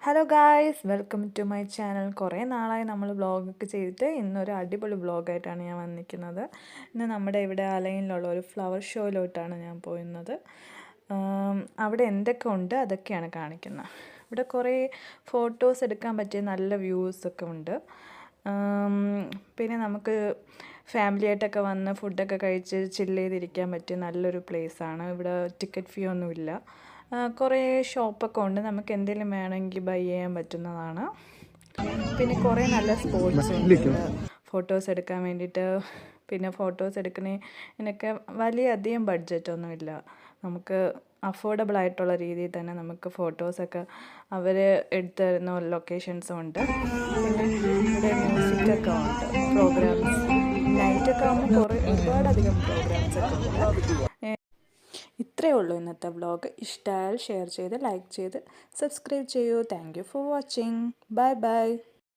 Hello guys, welcome to my channel. കുറേ നാളായി നമ്മൾ വ്ളോഗൊക്കെ ചെയ്തിട്ട് ഇന്നൊരു അടിപൊളി വ്ളോഗായിട്ടാണ് ഞാൻ വന്നിരിക്കുന്നത്. ഇന്ന് നമ്മുടെ ഇവിടെ അലൈനിലുള്ള ഒരു ഫ്ലവർ ഷോയിലോട്ടാണ് ഞാൻ പോയിരുന്നത്. അവിടെ എന്തൊക്കെ ഉണ്ട് അതൊക്കെയാണ് കാണിക്കുന്നത്. ഇവിടെ കുറേ ഫോട്ടോസ് എടുക്കാൻ പറ്റിയ നല്ല വ്യൂസൊക്കെ ഉണ്ട്. പിന്നെ നമുക്ക് ഫാമിലിയായിട്ടൊക്കെ വന്ന് ഫുഡൊക്കെ കഴിച്ച് ചില്ല് ചെയ്തിരിക്കാൻ പറ്റിയ നല്ലൊരു പ്ലേസാണ്. ഇവിടെ ടിക്കറ്റ് ഫീ ഒന്നുമില്ല. കുറേ ഷോപ്പൊക്കെ ഉണ്ട്, നമുക്ക് എന്തെങ്കിലും വേണമെങ്കിൽ ബൈ ചെയ്യാൻ പറ്റുന്നതാണ്. പിന്നെ കുറേ നല്ല സ്പോട്ട്സ് ഉണ്ട് ഫോട്ടോസ് എടുക്കാൻ വേണ്ടിയിട്ട്. പിന്നെ ഫോട്ടോസ് എടുക്കുന്നതിനൊക്കെ വലിയ ബഡ്ജറ്റൊന്നുമില്ല. നമുക്ക് അഫോർഡബിൾ ആയിട്ടുള്ള രീതിയിൽ തന്നെ നമുക്ക് ഫോട്ടോസൊക്കെ അവർ എടുത്തു തരുന്ന ലൊക്കേഷൻസും ഉണ്ട്. പിന്നെ ഇവിടെ മ്യൂസിക്കൊക്കെ ഉണ്ട്, പ്രോഗ്രാംസ് നൈറ്റൊക്കെ ആകുമ്പോൾ ഒരുപാടധികം പ്രോഗ്രാംസൊക്കെ ഉണ്ട്. ഇത്രയേ ഉള്ളൂ ഇന്നത്തെ വ്ളോഗ്. ഇഷ്ടമായാൽ ഷെയർ ചെയ്ത് ലൈക്ക് ചെയ്ത് സബ്സ്ക്രൈബ് ചെയ്യൂ. Thank you for watching. Bye bye.